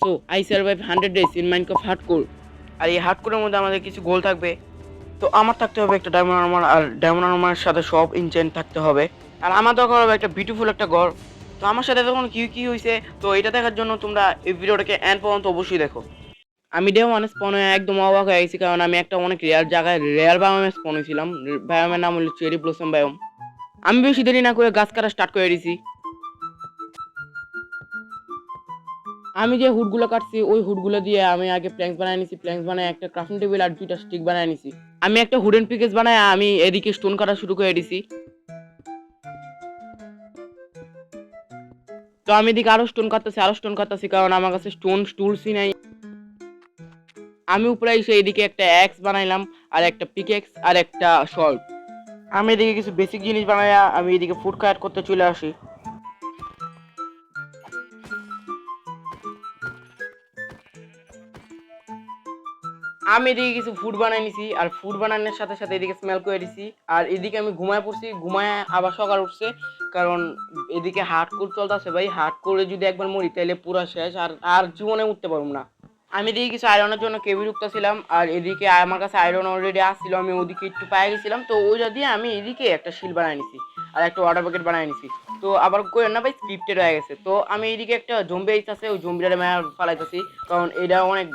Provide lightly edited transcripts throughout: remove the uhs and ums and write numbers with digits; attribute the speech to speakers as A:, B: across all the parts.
A: So I survive 100 days in Minecraft hardcore. আর এই হার্ডকোরের মধ্যে আমাদের কিছু গোল থাকবে। তো আমার থাকতে হবে একটা ডায়মন্ড আর্মার, আর ডায়মন্ড আর্মারের সাথে সব ইনচেন্ট থাকতে হবে। আর আমার দরকার হবে একটা বিউটিফুল একটা ঘর। তো আমার সাথে তখন কি কি হয়েছে, তো এটা দেখার জন্য তোমরা এই ভিডিওটাকে এন্ড পর্যন্ত অবশ্যই দেখো। আমি ডে ওয়ানে স্পন হয়ে একদম অবাক হয়ে গেছি, কারণ আমি একটা অনেক রেয়ার জায়গায় রেয়ার বায়োমে স্পন হয়েছিলাম। বায়োমের নাম হলো চেরি ব্লসম বায়োম। আমি বেশি দেরি না করে গাছ কাটা স্টার্ট করে দিয়েছি। আমি যে হুডগুলো কাটছি ওই হুডগুলো দিয়ে আমি আগে প্ল্যাঙ্কস বানায় নিছি, প্ল্যাঙ্কস বানায় একটা ক্রাফটিং টেবিল আর 2টা স্টিক বানায় নিছি। আমি একটা হুডেন পিকেস বানায় আমি এদিকে স্টোন কাটা শুরু করে দিছি। তো আমি এদিকে আরো স্টোন কাটতেছি কারণ আমার কাছে স্টোন টুলসই নাই। আমি উপরে এসে এদিকে একটা অ্যাক্স বানাইলাম, আর একটা পিকেক্স আর একটা শর্ট। আমি এদিকে কিছু বেসিক জিনিস বানাইয়া আমি এদিকে ফুড কাট করতে চলে আসি। আমি এদিকে কিছু ফুড বানাই নিছি, আর ফুড বানানোর সাথে সাথে এদিকে স্মেল করে দিছি। আর এদিকে আমি ঘুমায় পড়ছি, ঘুমায় আবার সকাল উঠছে, কারণ এদিকে হার্ড কোর চলতেছে ভাই। হার্ড করে যদি একবার মরি তাহলে পুরো শেষ, আর আর জীবনে উঠতে পারবো না। আমি এদিকে কিছু আয়রনের জন্য কেবল ঢুকতেছিলাম, আর এদিকে আমার কাছে আয়রন অলরেডি আসছিল, আমি ওদিকে একটু পায়ে গেছিলাম, তো ওইটা দিয়ে আমি এদিকে একটা শিল বানাই নিছি আর একটা ওয়াটার প্যাকেট বানাই নিছি। তো আবার কই না ভাই, স্ক্রিপ্টেড হয়ে গেছে। তো আমি এইদিকে একটা জম্বি আছে, ওই জম্বিটারে মায়া ফালাইতেছি, কারণ এটা অনেক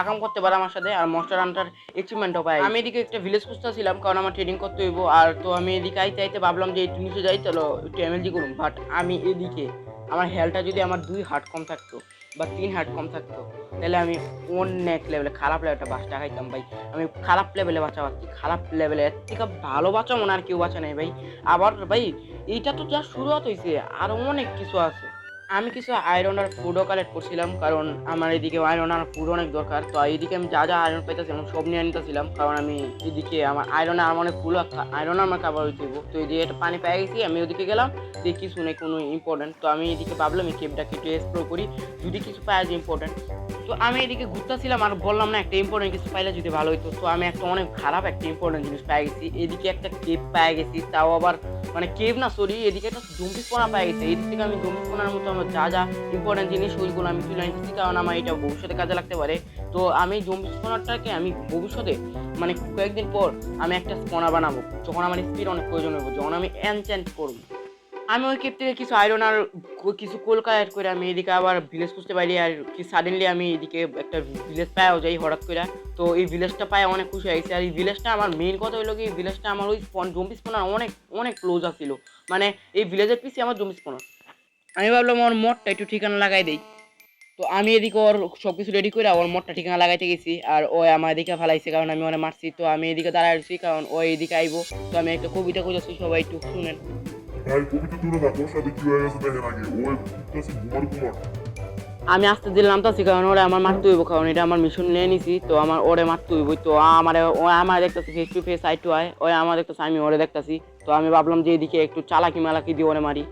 A: আকাম করতে পারে আমার সাথে, আর মনস্টার হান্টার অ্যাচিভমেন্টও পাই। আমি এদিকে একটা ভিলেজ খুঁজতেছিলাম, কারণ আমার ট্রেডিং করতে হইব। আর তো আমি এদিকে আইতে আইতে ভাবলাম যে একটু নিচে যাই, চলো একটু এমএলজি করুন। বাট আমি এদিকে আমার হেলটা যদি আমার 2 হার্ট কম থাকতো বা 3 হার্ট কম থাকতো, তাহলে আমি অনেক লেভেলে খারাপ লেভেলটা বাচ্চা খাইতাম ভাই। আমি খারাপ লেভেলে বাচ্চা পাচ্ছি, খারাপ লেভেলে এর থেকে ভালো বাচ্চা মনে আর কেউ বাচ্চা নেই ভাই। আবার ভাই এইটা তো যা শুরুয়াত হয়েছে, আরো অনেক কিছু আছে। আমি কিছু আয়রন আর ফুডও কালেক্ট করছিলাম, কারণ আমার এদিকে আয়রন আর ফুড অনেক দরকার। তো এইদিকে আমি যা যা আয়রন পাইতেছিলাম সব নিয়ে নিতেছিলাম, কারণ আমি এদিকে আমার আয়রন আর অনেক ফুল আয়রন আমার কাবার হইতে। তো এদিকে একটা পানি পেয়ে গেছি, আমি ওদিকে গেলাম, দেখি কিছু নেই কোনো ইম্পর্টেন্ট। তো আমি এদিকে ভাবলাম এই কেপটাকে একটু এক্সপ্লোর করি, যদি কিছু পাওয়া যায় ইম্পর্টেন্ট। তো আমি এদিকে ঘুরতেছিলাম, আর বললাম না একটা ইম্পর্টেন্ট কিছু পাইলে যদি ভালো হইতো। তো আমি একটা অনেক খারাপ একটা ইম্পর্টেন্ট জিনিস পেয়ে গেছি। এদিকে একটা কেপ পেয়ে গেছি, তাও আবার মানে কেভ না, সরি, এদিকে একটা জম্বিস্পনা পেয়ে গেছে। এদিক থেকে আমি জম্বিস্পনার মতো আমার যা যা ইম্পর্টেন্ট জিনিস ওইগুলো আমি তুলে নিতেছি, কারণ আমার এটা ভবিষ্যতে কাজে লাগতে পারে। তো আমি জম্বিস্পনারটাকে আমি ভবিষ্যতে মানে কয়েকদিন পর আমি একটা স্পনা বানাবো, যখন আমার স্পিড অনেক প্রয়োজন হবে, যখন আমি এনচ্যান্ট করবো। আমি ওই কেপ থেকে কিছু আয়রন আর কিছু কলকা অ্যাড করে আমি এদিকে আবার ভিলেজ খুঁজতে পারি, আর কি সাডেনলি আমি এদিকে একটা ভিলেজ পাওয়া যাই হঠাৎ করে। তো এই ভিলেজটা পায় অনেক খুশি হয়েছে। আর এই ভিলেজটা আমার মেইন কথা হলো কি, এই ভিলেজটা আমার ওই জম্বি স্পনার অনেক অনেক ক্লোজ আছিল, মানে এই ভিলেজের পিছিয়ে আমার জম্বি স্পনার। আমি ভাবলাম ওর মঠটা একটু ঠিকানা লাগাই দেই। তো আমি এদিকে ওর সব কিছু রেডি করে ওর মঠটা ঠিকানা লাগাইতে গেছি, আর ও আমার এদিকে ফালাইছে কারণ আমি ওরে মারছি। তো আমি এদিকে দাঁড়ায় আছি কারণ ও এদিকে আইবো। তো আমি একটা কবিতা খুঁজেছি, সবাই একটু শুনেন।
B: ভাই কবিতা তুলে না, তোর সাথে কি হয়ে গেছে দেখেন আগে। ও উঠতেছে ঘুমার ঘুমার।
A: আমি আসতে দিলাম তো কারণ ওরা আমার মারতে হইব, কারণ এটা আমার মিশন নিয়ে নিছি। তো আমার ওরে মারতে হইব। তো আমার ও আমার দেখতেছি face to face eye to eye, ওই আমার দেখতেছে আমি ওরে দেখতেছি। তো আমি ভাবলাম যে এদিকে একটু চালাকি মালাকি দিয়ে ওরে মারি।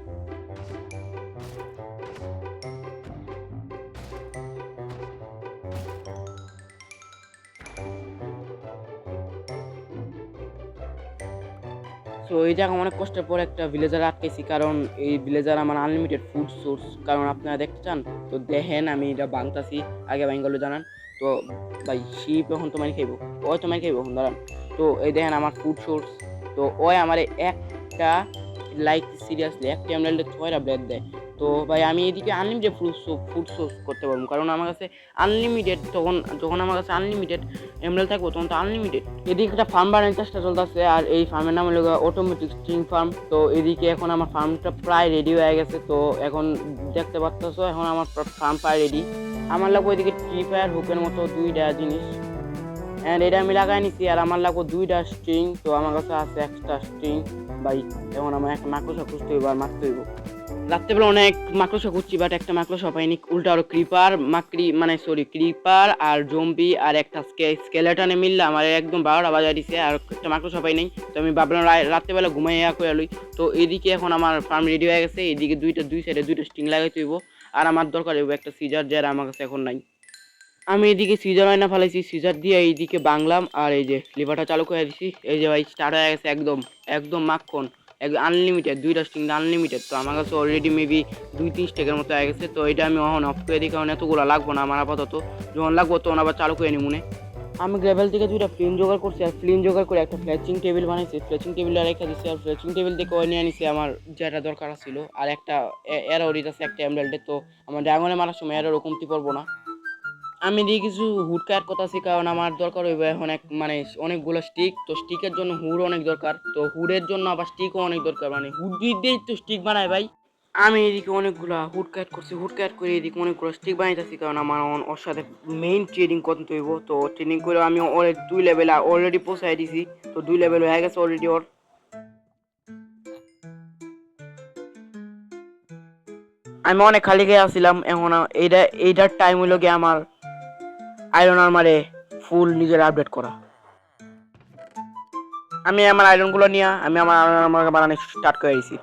A: তো এই জায়গা অনেক কষ্টের পর একটা ভিলেজার আটকেছি, কারণ এই ভিলেজার আমার আনলিমিটেড ফুড সোর্স। কারণ আপনারা দেখতে চান তো দেখেন, আমি এটা বাংতাছি, আগে বাঙ্গালো জানান। তো ভাই শিপ এখন তোমার খাইব, ওই তোমার খাইব এখন দাঁড়ান। তো এই দেখেন আমার ফুড সোর্স। তো ওই আমার একটা লাইক সিরিয়াসলি একটা এমরাল্ডে 6টা ব্লেড দেয়। তো ভাই আমি এদিকে আনলিমিটেড ফুড সোর্স করতে পারবো, কারণ আমার কাছে আনলিমিটেড, যখন আমার কাছে আনলিমিটেড এমরাল্ড থাকবো তখন তো আনলিমিটেড। এদিকে একটা ফার্ম বানানোর চেষ্টা চলতেছে, আর এই ফার্মের নাম হলো অটোমেটিক স্ট্রিং ফার্ম। তো এদিকে এখন আমার ফার্মটা প্রায় রেডি হয়ে গেছে। তো এখন দেখতে পাচ্ছ এখন আমার ফার্ম প্রায় রেডি। আমার লাগবে ওইদিকে ট্রিপার হুকের মতো 2টা জিনিস, অ্যান্ড এটা আমি লাগাই নিছি। আর আমার লাগবে 2টা স্ট্রিং, তো আমার কাছে আছে একটা স্ট্রিং। ভাই এখন আমার একটা মাকড়সা খুঁজতে হইব আর মারতে হইব। রাত্রেবেলা অনেক মাকড়সা খুঁজছি, বাট একটা মাকড়সা পাইনি। উল্টা আরো ক্রিপার আর জম্বি আর একটা স্কেলেটনে মিললে আমার একদম 12টা বাজায় দিছে, আর একটা মাকড়সা পাই নাই। তো আমি ভাবলাম রাত্রেবেলা ঘুমাইয়া করে লই। তো এদিকে এখন আমার ফার্ম রেডি হয়ে গেছে। এদিকে দুই সাইডে 2টা স্ট্রিং লাগাইতে হইব, আর আমার দরকার হইব একটা সিজার, যার আমার কাছে এখন নাই। আমি এদিকে সিজার আয়না ফেলাইছি, সিজার দিয়ে এইদিকে বাংলাম, আর এই যে লিভারটা চালু করে দিছি। এই যে ভাই স্টার্ট হয়ে গেছে, একদম একদম মাখন, আনলিমিটেড, 2টা স্টিং আনলিমিটেড। তো আমার কাছে অলরেডি মেবি 2-3 স্টেকের মতো হয়ে গেছে। তো এটা আমি এখন অফ করে দিই, কারণ এতগুলো লাগবো না আমার আপাতত, যখন লাগবো তখন আবার চালু করে নিই মনে। আমি গ্রাভেল থেকে 2টা ফ্লিন জোগাড় করছি, আর ফ্লিন জোগাড় করে একটা ফ্লেচিং টেবিল বানাইছি, ফ্লেচিং টেবিলটা রেখে দিচ্ছি। আর ফ্লেচিং টেবিল থেকে ওই নিয়ে নিছি আমার যেটা দরকার ছিল, আর একটা এরো আছে একটা এমরাল্ডে। তো আমার ড্রাগনে মারার সময় এরো কমতি পড়বো না। আমি দিয়ে কিছু হুড কাটার কথা আছি, কারণ আমার দরকার হইবে এখন মানে অনেকগুলো স্টিক। তো স্টিকের জন্য হুড অনেক দরকার, তো হুডের জন্য আবার স্টিকও অনেক দরকার, মানে হুড দিয়েই তো স্টিক বানায় ভাই। আমি এদিকে অনেকগুলো হুড কাট করছি, হুড কাট করে এদিকে অনেকগুলো স্টিক বানাইতেছি, কারণ আমার ওর সাথে মেইন ট্রেডিং করতে হইব। তো ট্রেডিং করে আমি ওর 2 লেভেল অলরেডি পৌঁছাই দিছি। তো 2 লেভেল হয়ে গেছে অলরেডি ওর। আমি অনেক খালি খেয়ে আসছিলাম, এখন এইটার টাইম হইল গিয়ে আমার আয়রন আর্মারে ফুল নিজের আপডেট করা। আমি আমার আয়রনগুলো নিয়ে আমি আমার আয়রন আর্মার বানানো স্টার্ট করে দিয়েছি।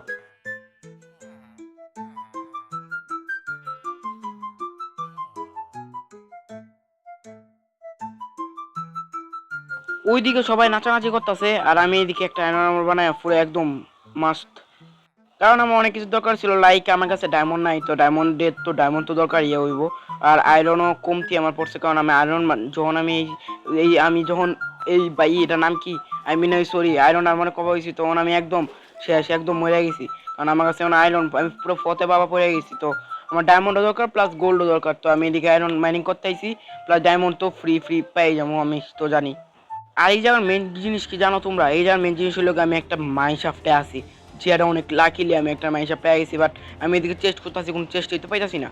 A: ওইদিকে সবাই নাচানাচি করতেছে, আর আমি এদিকে একটা আয়রন আর্মার বানায় পুরো একদম মাস্ট। কারণ আমার অনেক কিছু দরকার ছিল, লাইক আমার কাছে ডায়মন্ড নাই, তো ডায়মন্ড তো দরকার ইয়ে হইব। আর আয়রনও কমতি আমার পড়ছে, কারণ আমি আয়রন যখন আমি আমি যখন ভাই এটার নাম কি, আই মিন সরি, আয়রন আর মনে কবা হয়েছি, তখন আমি একদম শেষ, একদম মরে গেছি। কারণ আমার কাছে আয়রন আমি পুরো ফতে বাবা পড়ে গেছি। তো আমার ডায়মন্ডও দরকার প্লাস গোল্ডও দরকার। তো আমি এদিকে আয়রন মাইনিং করতে আইছি, প্লাস ডায়মন্ড তো ফ্রি পেয়ে যাবো আমি তো জানি। আর এই জায়গার মেন জিনিস কি জানো তোমরা? এই জায়গার মেন জিনিস হলো আমি একটা মাইনশাফটে আছি, যেটা অনেক লাকিলি আমি একটা মাইনশাফট পেয়ে গেছি। বাট আমি এদিকে চেস্ট করতেছি, কোনো চেস্টই তো পাইতাছি না।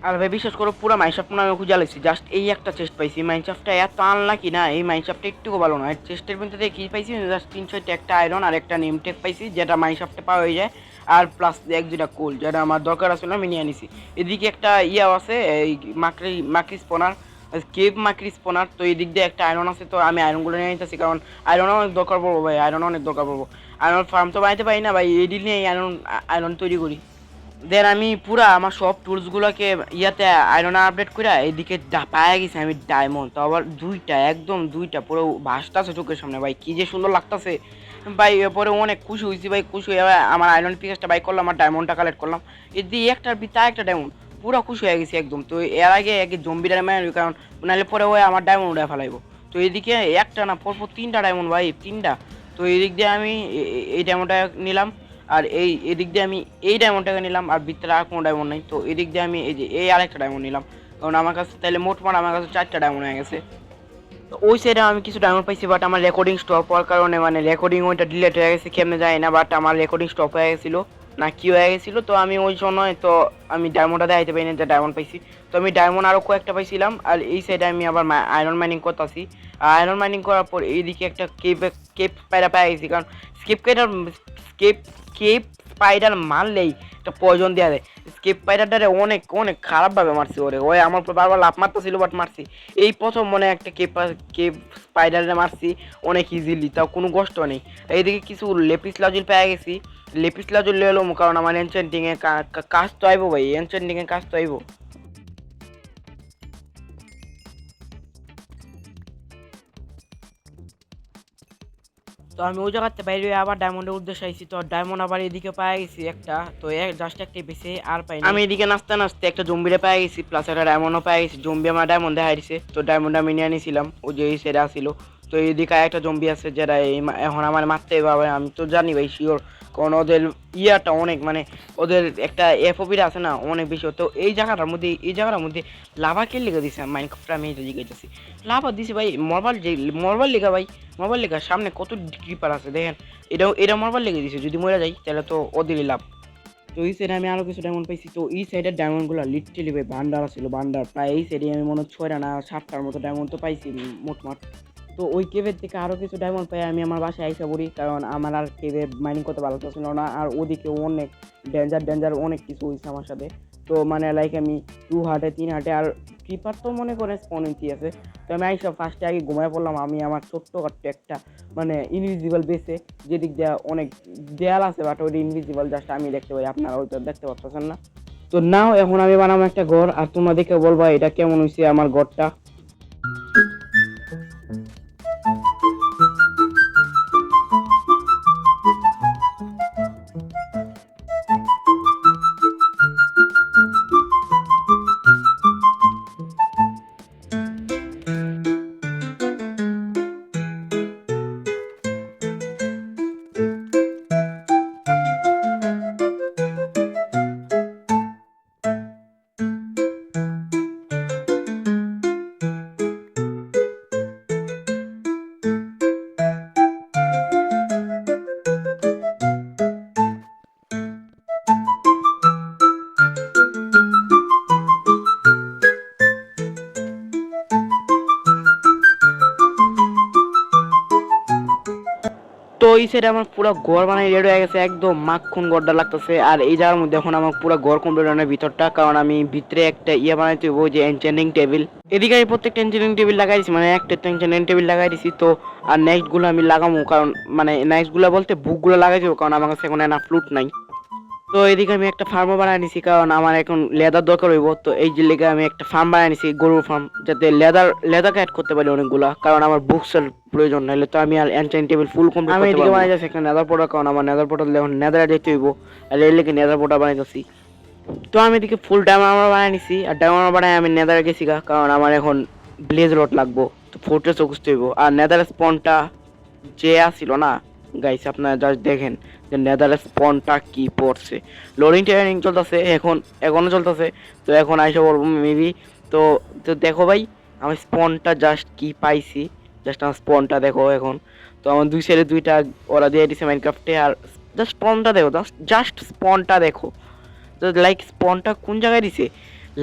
A: আর ভাই বিশ্বাস করো, পুরো মাইনশাফট আমি খুঁজে আলাইছি, জাস্ট এই একটা চেস্ট পাইছি। মাইনশাফটটা এত আনলাকি না, এই মাইনশাফটটা একটুকু ভালো না। চেস্টের ভিতরে কি পাইছি, জাস্ট 300 একটা আয়রন আর একটা নেম টেক পাইছি, যেটা মাইনশাফটে পাওয়া হয়ে যায়। আর প্লাস 1-2টা কোল, যেটা আমার দরকার আছে আমি নিয়ে নিছি। এদিকে একটা ইয়াও আছে, এই মাকড়ি স্পনার, কেভ মাকড়ি স্পনার। তো এই দিক দিয়ে একটা আয়রন আছে, তো আমি আয়রনগুলো নিয়ে নিতেছি, কারণ আয়রন অনেক দরকার পড়বো ভাই, আয়রন অনেক দরকার পড়বো। আয়রন ফার্ম তো বানাইতে পারি না ভাই, এই দিক নিয়ে আয়রন তৈরি করি। দেন আমি পুরা আমার সব টুলসগুলোকে ইয়াতে আয়রন আপডেট করে এইদিকে পায়ে গেছি আমি ডায়মন্ড। তো আবার 2টা, একদম 2টা পুরো ভাসতাছে চোখের সামনে ভাই, কি যে সুন্দর লাগতাছে ভাই। এরপরে অনেক খুশি হয়েছি ভাই, খুশি হয়ে আমার আয়রন পিকেসটা বাই করলাম, আমার ডায়মন্ডটা কালেক্ট করলাম। এর দিয়ে একটার ভিতরে একটা ডায়মন্ড, পুরো খুশি হয়ে গেছি একদম। তো এর আগে জম্বিটা মেরে, কারণ নাহলে পরে ওই আমার ডায়মন্ড উড়ে ফেলাইবো। তো এইদিকে একটা না পরপর 3টা ডায়মন্ড ভাই, 3টা। তো এই দিক দিয়ে আমি এই ডায়মন্ডটা নিলাম, আর এদিক দিয়ে আমি এই ডায়মন্ডটাকে নিলাম, আর ভিতরে আর কোনো ডায়মন্ড নাই। তো এদিক দিয়ে আমি এই আরেকটা ডায়মন্ড নিলাম, কারণ আমার কাছে তাহলে মোটমাট আমার কাছে 4টা ডায়মন্ড হয়ে গেছে। তো ওই সাইডে আমি কিছু ডায়মন্ড পাইছি, বাট আমার রেকর্ডিং স্টপ হওয়ার কারণে মানে রেকর্ডিং ওইটা ডিলেট হয়ে গেছে, কেমনে যায় না, বাট আমার রেকর্ডিং স্টপ হয়ে গেছিলো না কি হয়ে গেছিলো। তো আমি ওই সময় তো আমি ডায়মন্ডটা দেখাইতে পারি না যে ডায়মন্ড পাইছি। তো আমি ডায়মন্ড আরও কয়েকটা পাইছিলাম, আর এই সাইডে আমি আবার আয়রন মাইনিং করতেছি। আয়রন মাইনিং করার পর এইদিকে একটা কেপ স্পাইডার পেয়ে গেছি, কারণ স্কেপ কেপ স্পাইডার মারলেই একটা পয়জন দেওয়া দেয়। স্কেপ স্পাইডারটারে অনেক অনেক খারাপভাবে মারছি, ওই আমার উপর বারবার লাফ মারতেছিল, বাট মারছি। এই প্রথম মনে একটা কেপ স্পাইডারে মারছি অনেক ইজিলি, তাও কোনো কষ্ট নেই। এইদিকে কিছু লেপিস লাজুল পেয়ে গেছি, লেপিস লাজুল এলো, কারণ আমার এনচেন্টিংয়ে কাজ তো আইবো ভাই, এনচেন্টিংয়ে কাজ তো আইবো। তো আমি ওই জায়গাতে বাইরে আবার ডায়মন্ডের উদ্দেশ্যে আইছি। তো ডায়মন্ড আবার এদিকে পাই গেছি একটা, তো জাস্ট একটা বেশি আর পাই না। আমি এদিকে নাচতে নাচতে একটা জম্বিরে পাই গেছি, প্লাস একটা ডায়মন্ডও পাই গেছি। জম্বি আমার ডায়মন্ড দেখা দিছে, তো ডায়মন্ড আমি নিয়ে নিয়েছিলাম, ও যে এই সাইডে আসছিল। তো এইদিকে একটা জম্বি আছে, যেটা এখন আমার মারতে পারবে, আমি তো জানি ভাই শিওর, কারণ ওদের ইয়াটা অনেক মানে ওদের একটা এফওবিটা আছে না অনেক বেশি। তো এই জায়গাটার মধ্যে লাভা কে লিখে দিছে মাইনক্রাফটে, আমি এটা জিজ্ঞাসা লাভা দিছি ভাই মরবার লেখা ভাই, মরবার লেখা সামনে কত ক্রিপার আছে দেখেন, এটা মরবার লেগে দিছে। যদি মরে যাই তাহলে তো ওদেরই লাভ। তো এই সাইডে আমি আরো কিছু ডায়মন্ড পাইছি। তো এই সাইডের ডায়মন্ডগুলো লিটারালি ভাই ভান্ডার ছিল, ভান্ডার। প্রায় এই সাইডে আমি মনে হয় 6টা না 7টার মতো ডায়মন্ড তো পাইছি মোটমাট। তো ওই কেভের থেকে আরও কিছু ডায়মন্ড পাই আমি আমার বাসায় আইসা পড়ি, কারণ আমার আর কেভে মাইনিং করতে ভালো ছিল না। আর ওদিকে অনেক ডেঞ্জার অনেক কিছু হয়েছে আমার সাথে। তো মানে লাইক আমি 2 হার্টে 3 হার্টে, আর ক্রিপার তো মনে করে স্পন ইঞ্চি আছে। তো আমি আইসা ফার্স্টে আগে ঘুমায় পড়লাম, আমি আমার ছোট্টখাট্ট একটা মানে ইনভিজিবল বেসে, যেদিক দিয়ে অনেক দেয়াল আছে, বাট ওই ইনভিজিবল জাস্ট আমি দেখতে পাই, আপনারা হয়তো দেখতে পাচ্ছেন না। তো নাও এখন আমি বানাবো একটা ঘর, আর তোমরা দেখে বলবা এটা কেমন হয়েছে আমার ঘরটা। ওই সাইডে আমার পুরো ঘর বানাই রেডি হয়ে গেছে, একদম মাখন গড়টা লাগতেছে। আর এই জায়গার মধ্যে এখন আমার পুরো ঘর কমপ্লিট হয় ভিতরটা, কারণ আমি ভিতরে একটা ইয়ে বানাইতে হইব, যে এনচেন্টিং টেবিল। এদিকে আমি প্রত্যেকটা এনচেন্টিং টেবিল লাগাই দিছি, মানে একটা এনচেন্টিং টেবিল লাগাই দিছি। তো আর নেক্সট গুলো আমি লাগামো, কারণ মানে নেক্সট গুলো বলতে বুক গুলো লাগাই দেবো, কারণ আমার কাছে এখন না ফ্লুট নাই। তো এদিকে আমি একটা ফার্মও বানাই নিছি, কারণ আমার এখন লেদার দরকার হইব। তো এই যে লেগে আমি একটা ফার্ম বানাই নিছি, গরুর ফার্ম, যাতে লেদার অ্যাড করতে পারি অনেকগুলা, কারণ আমার বুকসের প্রয়োজন, নাহলে তো আমি আর এনচেন্ট টেবিল ফুল কমপ্লিট করতে পারবো। আমি এদিকে বানাই যাচ্ছি একটা নেদার পোর্টাল, কারণ আমার নেদার পোর্টাল এখন নেদারে যেতে হইব, আর এই লেগে নেদার পোর্টাল বানাই যাচ্ছি। তো আমি এদিকে ফুল ডায়মন্ড বানাই নিছি, আর ডায়মন্ড বানাই আমি নেদারে গেছি গা, কারণ আমার এখন ব্লেজ রড লাগবো। তো ফোর্ট্রেসও খুঁজতে হইব, আর নেদার স্পনটা যে আসিল না গাইস, আপনারা জাস্ট দেখেন যে নেদার স্পনটা কি পড়ছে। লোডিং ট্রেনিং চলতেছে, এখনো চলতেছে। তো এখন আইসা বলবো মেবি। তো তো দেখো ভাই, আমি স্পনটা জাস্ট কি পাইছি, জাস্ট আমার স্পনটা দেখো এখন। তো আমার দুই সাইডে দুইটা ওরা দিয়ে দিছে মাইনক্রাফটে, আর জাস্ট স্পনটা দেখো, জাস্ট স্পনটা দেখো। তো লাইক স্পনটা কোন জায়গায় দিছে,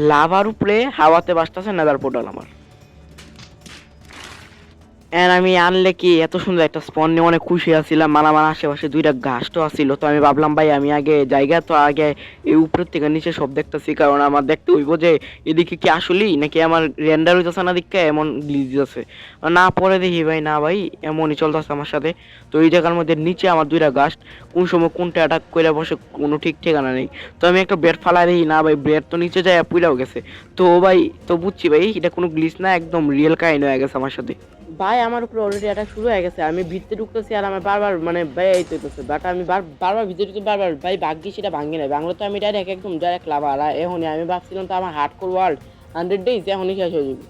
A: লাভার উপরে হাওয়াতে বাসতেছে নেদার পোর্টাল আমার। এন্ড আমি আনলে কি এত সুন্দর একটা স্পন নিয়ে অনেক খুশি আছিলাম। মালামাল আশেপাশে দুইটা গাছটাও আসছিল। তো আমি ভাবলাম ভাই আমি আগে জায়গা তো আগে এই উপর থেকে নিচে সব দেখতেছি, কারণ আমার দেখতে হইব যে এদিকে কি আসলেই নাকি আমার রেন্ডার হইতেছে না, দিকে এমন গ্লিজ আছে না। পরে দেখি ভাই না ভাই, এমনই চলতেছে আমার সাথে। তো এই জায়গার মধ্যে নিচে আমার দুইটা গাছ, কোন সময় কোনটা অ্যাটাক করে বসে কোনো ঠিক ঠিকানা নেই। তো আমি একটা ব্রেড ফালাই দেখি না ভাই, ব্রেড তো নিচে যায় পুইরাও গেছে। তো ভাই তো বুঝছি ভাই এটা কোনো গ্লিচ না, একদম রিয়েল কাহিনী হয়ে গেছে আমার সাথে। ভাই আমার উপরে অলরেডি অ্যাটাক শুরু হয়ে গেছে, আমি ভিতরে ঢুকতেছি আর আমার বারবার মানে ভাই এই তো হইতেছে, বাট আমি বারবার ভিতরে ঢুকতে বারবার ভাই ভাগ্যি সেটা ভাঙি নাই, বাংলা তো আমি ডাইরেক্ট একদম ডাইরেক্ট লাভার। আর এখনই আমি ভাবছিলাম তো আমার হার্ডকোর ওয়ার্ল্ড 100 ডেজ এখনই শেষ হয়ে যাবে।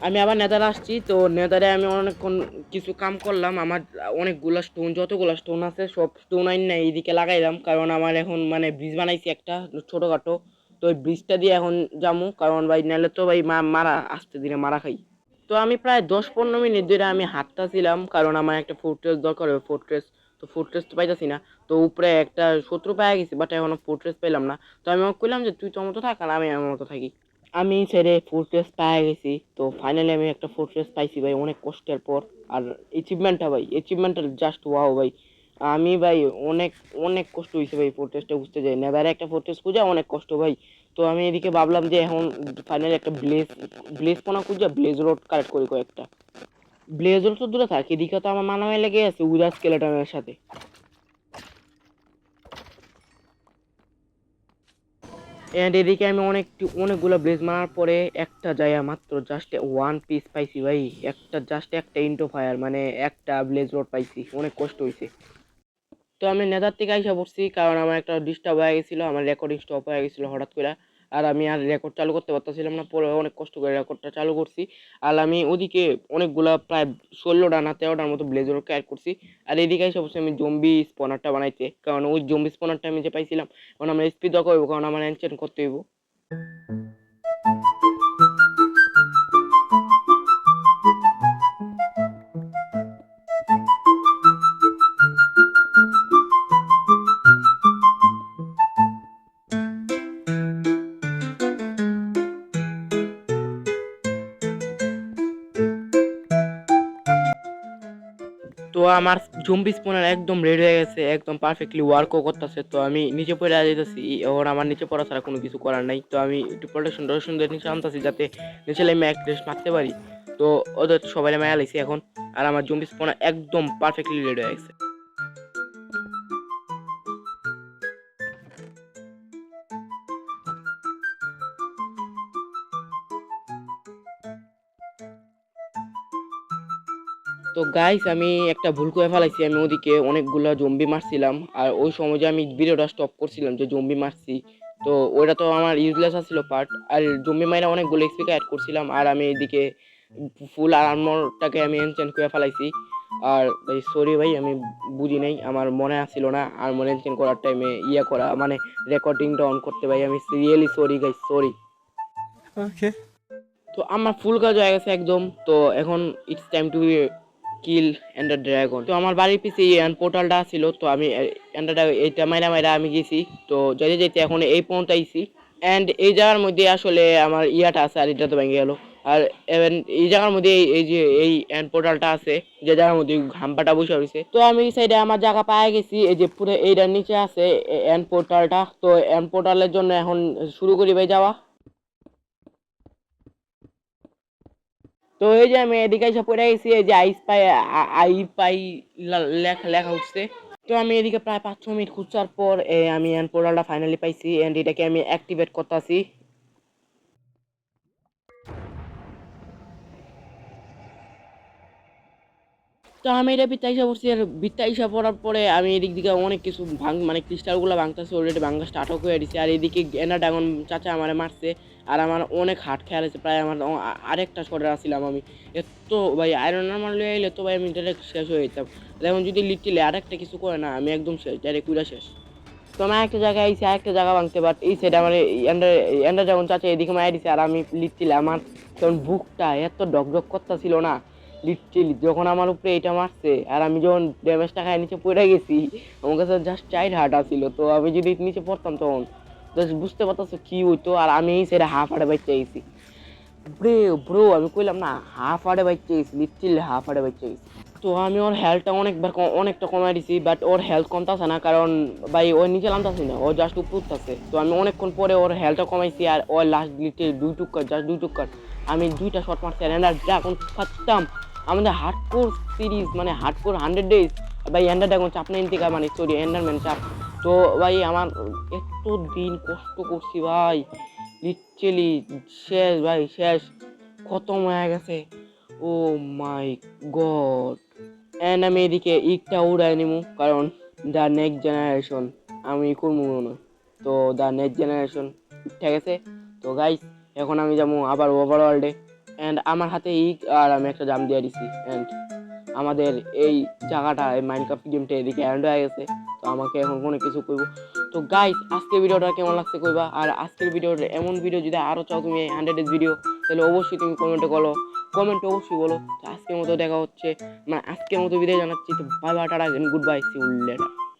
A: আমি আবার নেদারে আসছি, তো নেদারে আমি অনেকক্ষণ কিছু কাম করলাম। আমার অনেকগুলো স্টোন, যতগুলো স্টোন আছে সব স্টোন আইন না এইদিকে লাগাইলাম, কারণ আমার এখন মানে ব্রিজ বানাইছি একটা ছোটোখাটো। তো ওই ব্রিজটা দিয়ে এখন যাবো, কারণ ভাই নাহলে তো ভাই মারা আসতে দিনে মারা খাই। তো আমি প্রায় 10-15 মিনিট ধরে আমি হাঁটতেছিলাম, কারণ আমার একটা ফোর্ট্রেস দরকার হবে, ফোর্ট্রেস। তো ফোর্ট্রেস তো পাইতাছি না। তো উপরে একটা শত্রু পাওয়া গেছি, বাট এখনো ফোর্ট্রেস পেলাম না। তো আমি ওকে কইলাম যে তুই তোর মতো থাক আর আমি আমার মতো থাকি। আমি ছেড়ে ফোর্ট্রেস পেয়ে গেছি। তো ফাইনালি আমি একটা ফোর্ট্রেস পাইছি ভাই অনেক কষ্টের পর। আর অ্যাচিভমেন্টটা জাস্ট ওয়াও ভাই। আমি ভাই অনেক অনেক কষ্ট হয়েছে ভাই ফোর্ট্রেসটা বুঝতে যাই, নেভারে একটা ফোর্ট্রেস খুঁজে অনেক কষ্ট ভাই। তো আমি এদিকে ভাবলাম যে এখন ফাইনালি একটা ব্লেজ পোনা খুঁজে ব্লেজ রোড কালেক্ট করি কয়েকটা। ব্লেজ রোড তো দূরে থাক, এদিকে তো আমার মানামে লেগে আছে উইদার স্কেলেটনের সাথে। এন্ড এদিকে আমি অনেকগুলো ব্লেজ মারার পরে একটা জায়গা মাত্র জাস্ট ওয়ান পিস পাইছি ভাই, একটা ইন্টো ফায়ার মানে একটা ব্লেজ রোড পাইছি, অনেক কষ্ট হয়েছে। তো আমি নেদার থেকে আইসা পড়ছি, কারণ আমার একটা ডিস্টার্ব হয়ে গেছিলো, আমার রেকর্ডিং স্টপ হয়ে গেছিলো হঠাৎ করে। আর আমি আর রেকর্ড চালু করতে পারতেছিলাম না, পরে অনেক কষ্ট করে রেকর্ডটা চালু করছি। আর আমি ওদিকে অনেকগুলা প্রায় 16টা না 13টার মতো ব্লেজার অ্যাড করছি। আর এদিকে এসে বসে আমি জম্বি স্পনারটা বানাইতে, কারণ ওই জম্বি স্পনারটা আমি যে পাইছিলাম কারণ আমার স্পিড দরকার হইব, কারণ আমার এনচেন্ট করতে হইব। তো আমার জম্বি স্পনার একদম রেডি হয়ে গেছে, একদম পারফেক্টলি ওয়ার্কও করতেছে। তো আমি নিচে পড়ে যেতেছি, ওর আমার নিচে পড়া ছাড়া কোনো কিছু করার নাই। তো আমি একটু প্রোটেকশন দিয়ে নিচে আনতেছি, যাতে নিচে আমি এক রেস্ট মারতে পারি। তো ওদের সবাই মায়া লাইছি এখন। আর আমার জম্বি স্পনার একদম পারফেক্টলি রেডি হয়ে গেছে। তো গাইস আমি একটা ভুল করে ফেলাইছি, আমি ওদিকে অনেকগুলো জম্বি মারছিলাম। আর ওই সময় যে আমি ভিডিওটা স্টপ করছিলাম যে জম্বি মারছি, তো ওইটা তো আমার ইউজলেস আসছিল পার্ট। আর জম্বি মাইরা অনেকগুলো এক্সপি অ্যাড করছিলাম, আর আমি এদিকে ফুল আর্মরটাকে আমি এনচেন্ট করে ফেলাইছি। আর ভাই সরি ভাই, আমি বুঝি নাই, আমার মনে আসছিল না আর্মর এনচেন্ট করার টাইমে করা মানে রেকর্ডিংটা অন করতে। ভাই আমি রিয়েলি সরি গাইস, সরি।
C: ওকে।
A: তো আমার ফুল কাজ হয়ে গেছে একদম। তো এখন it's time to kill endure dragon. তো আমার বাড়ির পিছে এই পোর্টালটা ছিল, তো আমি এন্ডারটা এইটা মাইরা আমি গেছি। তো যেতে এখন এই পর্যন্ত আইছি। এন্ড এই জায়গার মধ্যে আসলে আমার ইয়াটা আছে, আর এটা তো ভেঙে গেল। আর even এই জায়গার মধ্যে এই যে এই এন্ড পোর্টালটা আছে, যে জায়গার মধ্যে ঘাম্পাটা বসে রয়েছে। তো আমি এই সাইডে আমার জায়গা পায়ে গেছি, এই যে পুরো এইটার নিচে আছে এন্ড পোর্টালটা। তো এন্ড পোর্টালের জন্য এখন শুরু করি ভাই যাওয়া। তো এই যে আমি এদিকে এসে পড়ে গেছি, এই যে আই পাই লেখা লেখা উঠছে। তো আমি এদিকে প্রায় 5-6 মিনিট খুঁজার পর আমি এন্ড পোর্টালটা ফাইনালি পাইছি, এন্ড এটাকে আমি অ্যাক্টিভেট করতেছি। তো আমি এটা বিত্তা হিসাব করছি, আর বিত্তা হিসাব করার পরে আমি এদিক দিকে অনেক কিছু মানে ক্রিস্টালগুলো ভাঙতেছে, অলরেডি ভাঙা স্টার্টও করে দিছি। আর এদিকে এনার ড্রাগন চাচা আমারে মারছে, আর আমার অনেক হার্ট খেয়াল আছে, প্রায় আমার আরেকটা শটে আসছিলাম আমি। এত ভাই আয়রন আর্মার লয়ে এলে তো ভাই আমি ডাইরেক্ট শেষ হয়ে যেতাম। এখন যদি লিটলে আরেকটা কিছু করে না, আমি একদম শেষ, ডাইরেক্ট পুরা শেষ। তো আমি একটা জায়গায় আইসি, আরেকটা জায়গা ভাঙতে, বাট এই সাইডে আমার এন্ডার ড্রাগন চাচা এদিকে মারা দিছে, আর আমি লিটলে আমার তখন বুকটা এত ডক করতেছিল না লিটারেলি, যখন আমার উপরে এটা মারছে আর আমি যখন ড্যামেজটা খাই নিচে পড়ে গেছি, আমার কাছে জাস্ট 4 হার্ট আছিল। তো আমি যদি নিচে পড়তাম তখন জাস্ট বুঝতে পারতাছো কি হইতো। আর আমি এই সাইডে হাফ হার্টে বাচ্চা গেছি, ব্রো আমি কইলাম না, হাফ হার্টে বাচ্চা গেছি, লিটারেলি হাফ হার্টে বাচ্চা গেছি। তো আমি ওর হেলথটা অনেকটা কমাই দিছি, বাট ওর হেলথ কমতাছে না, কারণ ভাই ও নিচে নামতাছে না, ও জাস্ট উপর উঠতাছে। তো আমি অনেকক্ষণ পরে ওর হেলথটা কমাইছি, আর ওর লাস্ট লিটে 2 টুক্কার, জাস্ট 2 টুক্কার আমি 2টা শট মারছি, আর এন্ডার ড্রাগন খাচ্তাম। আমাদের হার্ডকোর সিরিজ মানে হার্ডকোর 100 ডেজ ভাই, এন্ডার ড্রাগন চাপ নাই থেকে মানে সরি এন্ডারম্যান চাপ। তো ভাই আমার এত দিন কষ্ট করছি ভাই, লিটারেলি শেষ ভাই, শেষ, খতম হয়ে গেছে। ও মাই গড। এন্ড আমি এদিকে ইকটা উড়াই নিমু, কারণ দ্য নেক্সট জেনারেশন আমি করবো মনে। তো দ্য নেক্সট জেনারেশন ঠিক আছে। তো গাইস এখন আমি যাবো আবার ওভারওয়ার্ল্ডে, অ্যান্ড আমার হাতে ইক আর আমি একটা জাম দিয়ে দিছি, অ্যান্ড আমাদের এই জায়গাটা এই মাইনক্রাফট গেমটা এদিকে এন্ড হয়ে গেছে। তো আমাকে এখন কোনো কিছু কইব। তো গাইস আজকের ভিডিওটা কেমন লাগছে কইবা, আর আজকের ভিডিওর এমন ভিডিও যদি আরো চাও তুমি 100 ডেজ ভিডিও, তাহলে অবশ্যই তুমি কমেন্টে অবশ্যই বলো। তো আজকের মতো দেখা হচ্ছে, মানে আজকের মতো বিদায় জানাচ্ছি। তো bye bye, tata, goodbye, see you letter.